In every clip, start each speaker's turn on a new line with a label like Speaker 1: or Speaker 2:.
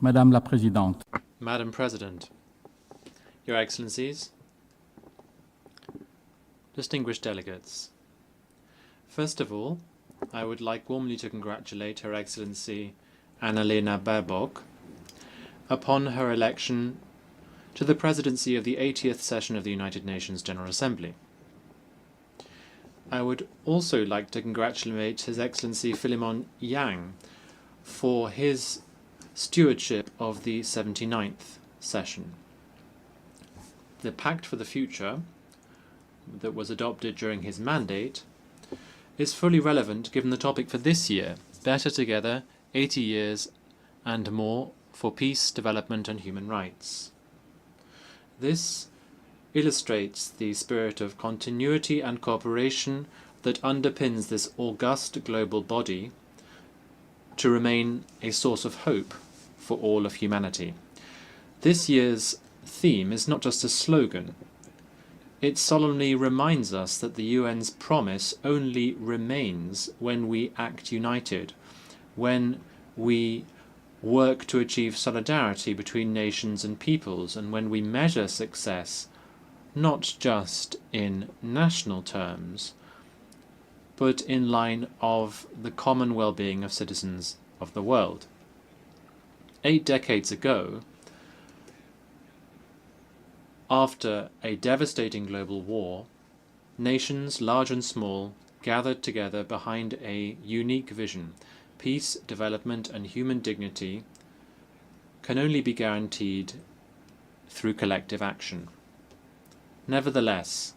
Speaker 1: Madame la Présidente.
Speaker 2: Madam President, Your Excellencies, distinguished delegates, first of all, I would like warmly to congratulate Her Excellency Annalena Baerbock upon her election to the presidency of the 80th session of the United Nations General Assembly. I would also like to congratulate His Excellency Philemon Yang for his stewardship of the 79th session. The Pact for the Future that was adopted during his mandate is fully relevant given the topic for this year, Better Together, 80 Years and More for Peace, Development and Human Rights. This illustrates the spirit of continuity and cooperation that underpins this august global body to remain a source of hope for all of humanity. This year's theme is not just a slogan. It solemnly reminds us that the UN's promise only remains when we act united, when we work to achieve solidarity between nations and peoples, and when we measure success not just in national terms, but in line of the common well-being of citizens of the world. 8 decades ago, after a devastating global war, nations large and small gathered together behind a unique vision. Peace, development and human dignity can only be guaranteed through collective action. Nevertheless,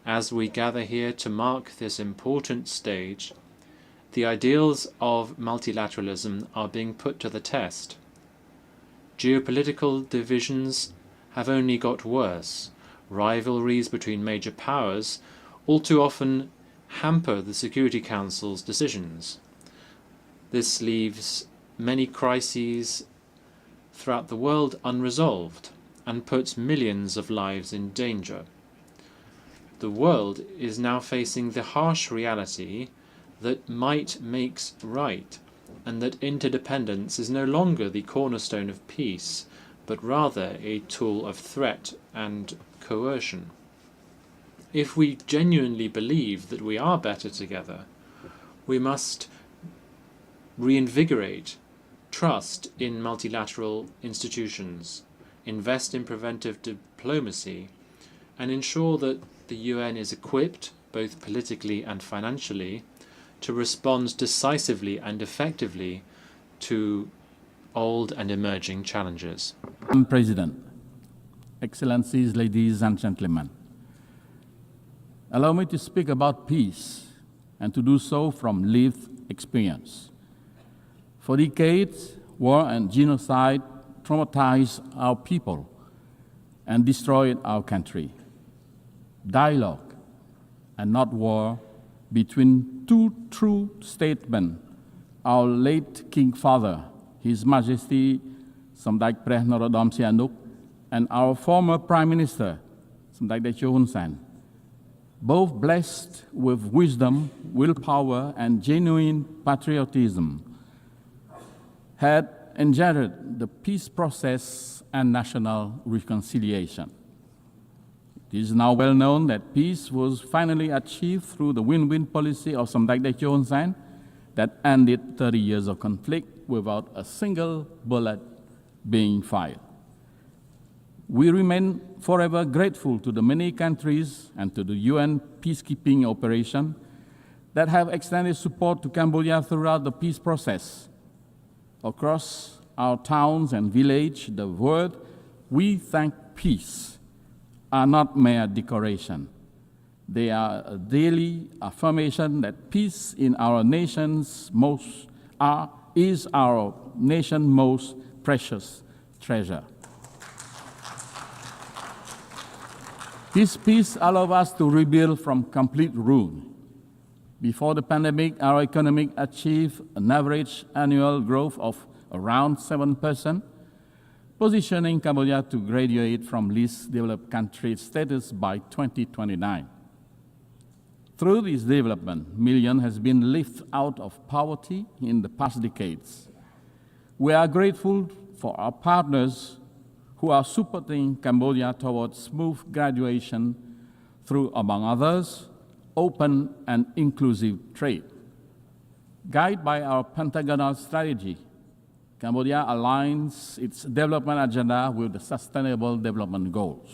Speaker 2: as we gather here to mark this important stage, the ideals of multilateralism are being put to the test. Geopolitical divisions have only got worse. Rivalries between major powers all too often hamper the Security Council's decisions. This leaves many crises throughout the world unresolved and puts millions of lives in danger. The world is now facing the harsh reality that might makes right, and that interdependence is no longer the cornerstone of peace, but rather a tool of threat and coercion. If we genuinely believe that we are better together, we must reinvigorate trust in multilateral institutions, invest in preventive diplomacy, and ensure that the UN is equipped, both politically and financially, to respond decisively and effectively to old and emerging challenges.
Speaker 1: Madam President, Excellencies, ladies and gentlemen, allow me to speak about peace and to do so from lived experience. For decades, war and genocide traumatized our people and destroyed our country. Dialogue and not war between two true statesmen, our late King Father, His Majesty Samdechព្រះ Norodom Sihanouk, and our former Prime Minister, Samdech Teo Hun Sen, both blessed with wisdom, willpower, and genuine patriotism, had engendered the peace process and national reconciliation. It is now well known that peace was finally achieved through the win-win policy of Samdech Teo Hun Sen that ended 30 years of conflict without a single bullet being fired. We remain forever grateful to the many countries and to the UN peacekeeping operation that have extended support to Cambodia throughout the peace process. Across our towns and villages, the word "we thank peace" are not mere decoration. They are a daily affirmation that peace in our nation's is our nation's most precious treasure. This peace allows us to rebuild from complete ruin. Before the pandemic, our economy achieved an average annual growth of around 7%, positioning Cambodia to graduate from least developed country status by 2029. Through this development, millions have been lifted out of poverty in the past decades. We are grateful for our partners who are supporting Cambodia towards smooth graduation through, among others, open and inclusive trade. Guided by our pentagonal strategy, Cambodia aligns its development agenda with the Sustainable Development Goals.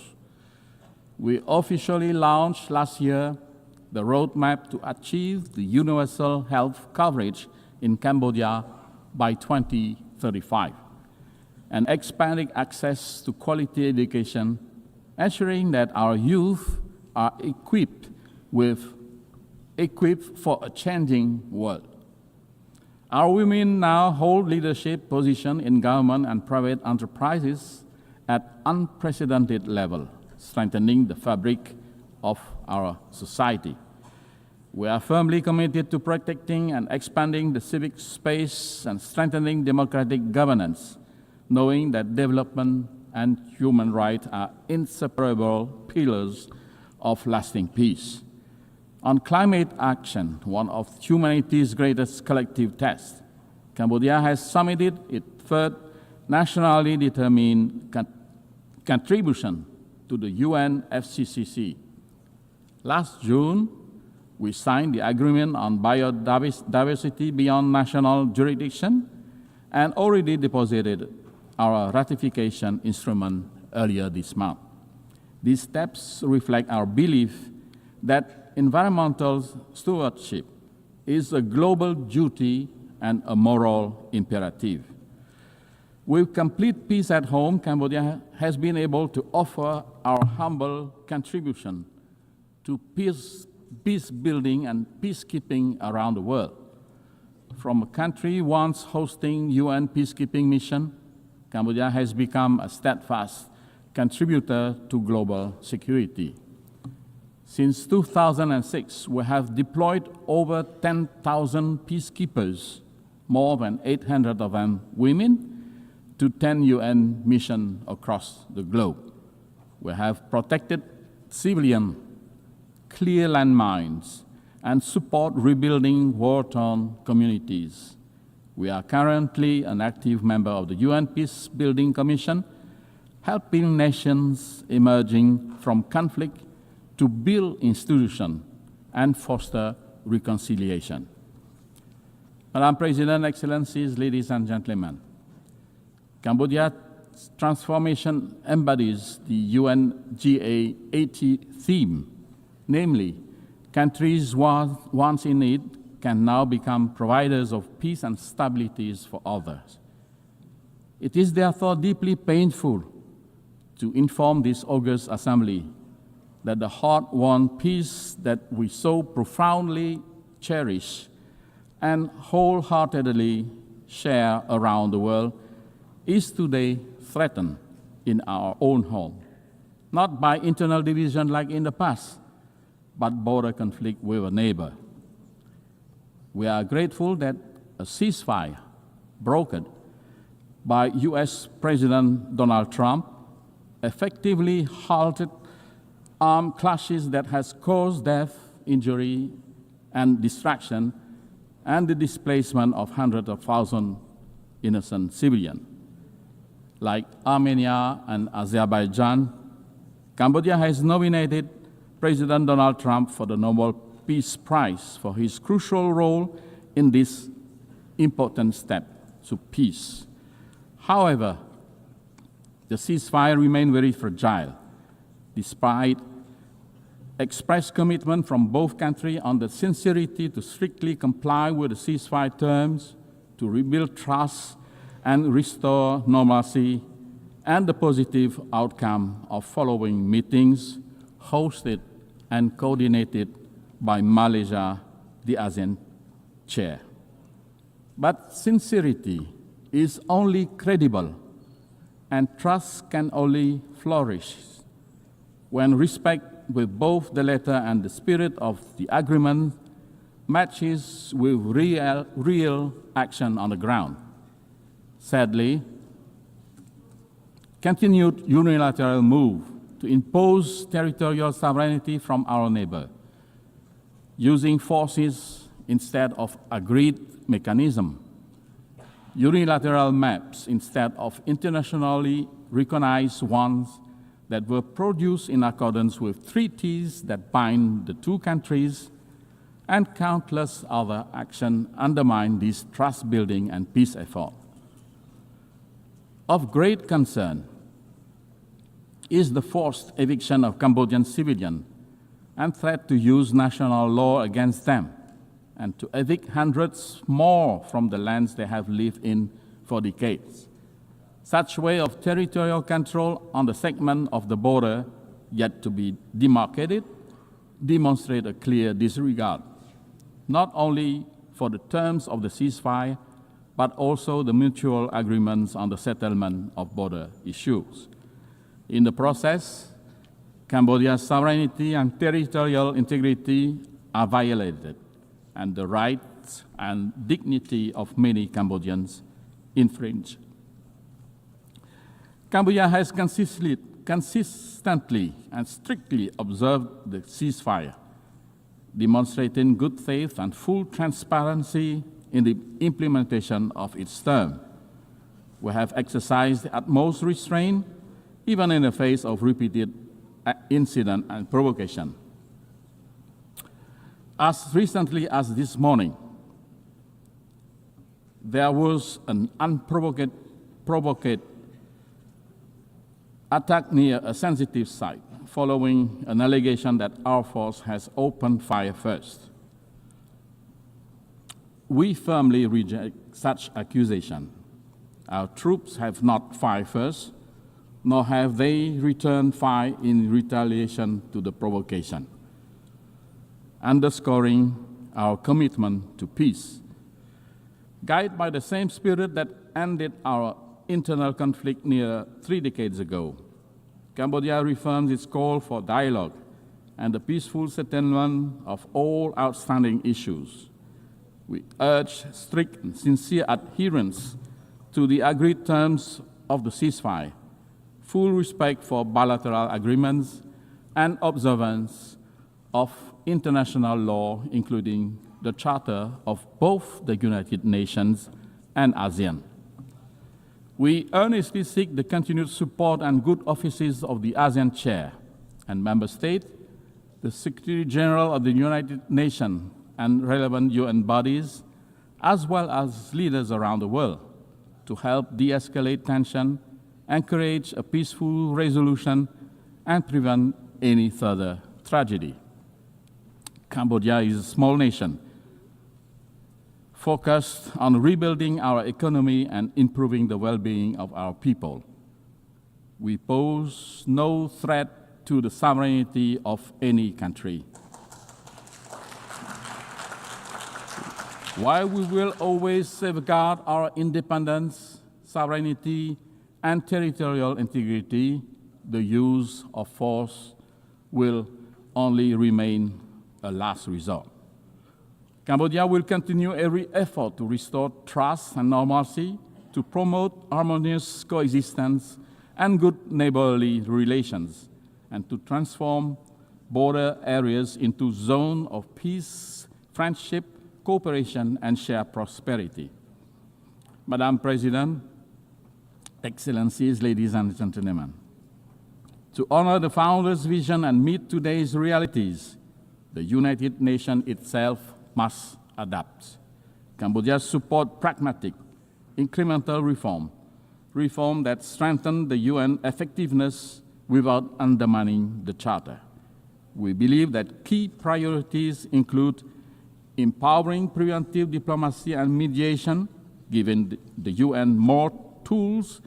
Speaker 1: We officially launched last year the roadmap to achieve the universal health coverage in Cambodia by 2035, and expanding access to quality education, ensuring that our youth are equipped for a changing world. Our women now hold leadership positions in government and private enterprises at unprecedented level, strengthening the fabric of our society. We are firmly committed to protecting and expanding the civic space and strengthening democratic governance, knowing that development and human rights are inseparable pillars of lasting peace. On climate action, one of humanity's greatest collective tests, Cambodia has submitted its third nationally determined contribution to the UN FCCC. Last June, we signed the agreement on biodiversity beyond national jurisdiction and already deposited our ratification instrument earlier this month. These steps reflect our belief that environmental stewardship is a global duty and a moral imperative. With complete peace at home, Cambodia has been able to offer our humble contribution to peace building and peacekeeping around the world. From a country once hosting UN peacekeeping mission, Cambodia has become a steadfast contributor to global security. Since 2006, we have deployed over 10,000 peacekeepers, more than 800 of them women, to 10 UN missions across the globe. We have protected civilians, clear landmines, and support rebuilding war-torn communities. We are currently an active member of the UN Peace Building Commission, helping nations emerging from conflict to build institutions and foster reconciliation. Madam President, Excellencies, ladies and gentlemen, Cambodia's transformation embodies the UNGA 80 theme, namely, countries once in need can now become providers of peace and stability for others. It is therefore deeply painful to inform this august assembly that the hard-won peace that we so profoundly cherish and wholeheartedly share around the world is today threatened in our own home, not by internal division like in the past, but border conflict with a neighbor. We are grateful that a ceasefire brokered by US President Donald Trump effectively halted armed clashes that has caused death, injury, and destruction, and the displacement of hundreds of thousands innocent civilians. Like Armenia and Azerbaijan, Cambodia has nominated President Donald Trump for the Nobel Peace Prize for his crucial role in this important step to peace. However, the ceasefire remains very fragile, despite expressed commitment from both countries on the sincerity to strictly comply with the ceasefire terms, to rebuild trust and restore normalcy, and the positive outcome of following meetings hosted and coordinated by Malaysia, the ASEAN chair. But sincerity is only credible and trust can only flourish when respect with both the letter and the spirit of the agreement matches with real action on the ground. Sadly, continued unilateral move to impose territorial sovereignty from our neighbor, using forces instead of agreed mechanism, unilateral maps instead of internationally recognized ones that were produced in accordance with treaties that bind the two countries, and countless other actions undermine this trust-building and peace effort. Of great concern is the forced eviction of Cambodian civilians and threat to use national law against them, and to evict hundreds more from the lands they have lived in for decades. Such way of territorial control on the segment of the border yet to be demarcated demonstrate a clear disregard, not only for the terms of the ceasefire, but also the mutual agreements on the settlement of border issues. In the process, Cambodia's sovereignty and territorial integrity are violated, and the rights and dignity of many Cambodians infringed. Cambodia has consistently and strictly observed the ceasefire, demonstrating good faith and full transparency in the implementation of its term. We have exercised the utmost restraint, even in the face of repeated incident and provocation. As recently as this morning, there was an unprovoked attack near a sensitive site following an allegation that our force has opened fire first. We firmly reject such accusation. Our troops have not fired first, nor have they returned fire in retaliation to the provocation, underscoring our commitment to peace. Guided by the same spirit that ended our internal conflict near 3 decades ago, Cambodia reaffirms its call for dialogue and the peaceful settlement of all outstanding issues. We urge strict and sincere adherence to the agreed terms of the ceasefire, full respect for bilateral agreements, and observance of international law, including the Charter of both the United Nations and ASEAN. We earnestly seek the continued support and good offices of the ASEAN Chair and Member States, the Secretary General of the United Nations and relevant UN bodies, as well as leaders around the world, to help de-escalate tension, encourage a peaceful resolution, and prevent any further tragedy. Cambodia is a small nation focused on rebuilding our economy and improving the well-being of our people. We pose no threat to the sovereignty of any country. While we will always safeguard our independence, sovereignty, and territorial integrity, the use of force will only remain a last resort. Cambodia will continue every effort to restore trust and normalcy, to promote harmonious coexistence and good neighborly relations, and to transform border areas into zones of peace, friendship, cooperation, and shared prosperity. Madam President, Excellencies, ladies and gentlemen, to honor the founder's vision and meet today's realities, the United Nations itself must adapt. Cambodia supports pragmatic, incremental reform that strengthen the UN effectiveness without undermining the Charter. We believe that key priorities include empowering preventive diplomacy and mediation, giving the UN more tools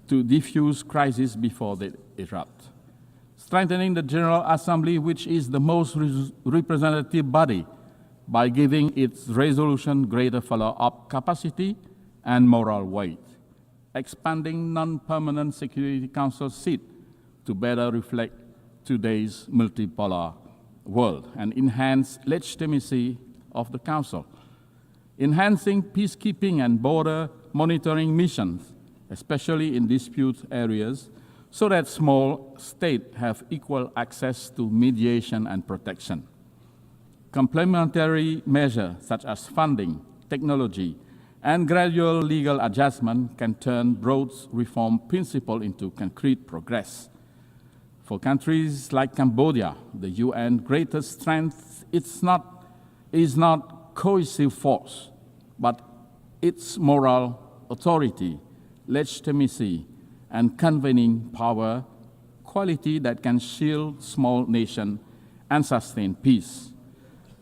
Speaker 1: to diffuse crises before they erupt, strengthening the General Assembly, which is the most representative body, by giving its resolution greater follow-up capacity and moral weight, expanding non-permanent Security Council seat to better reflect today's multipolar world and enhance legitimacy of the Council, enhancing peacekeeping and border monitoring missions, especially in dispute areas, so that small states have equal access to mediation and protection. Complementary measures such as funding, technology, and gradual legal adjustment can turn broad reform principle into concrete progress. For countries like Cambodia, the UN greatest strength is not cohesive force, but its moral authority, legitimacy, and convening power, quality that can shield small nations and sustain peace.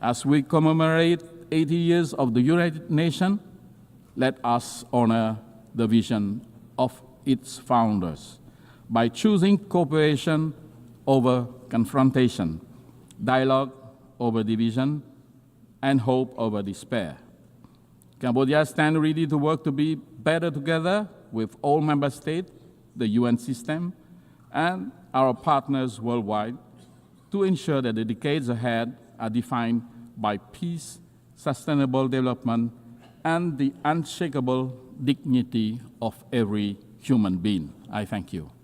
Speaker 1: As we commemorate 80 years of the United Nations, let us honor the vision of its founders by choosing cooperation over confrontation, dialogue over division, and hope over despair. Cambodia stands ready to work to be better together with all member states, the UN system, and our partners worldwide to ensure that the decades ahead are defined by peace, sustainable development, and the unshakable dignity of every human being. I thank you.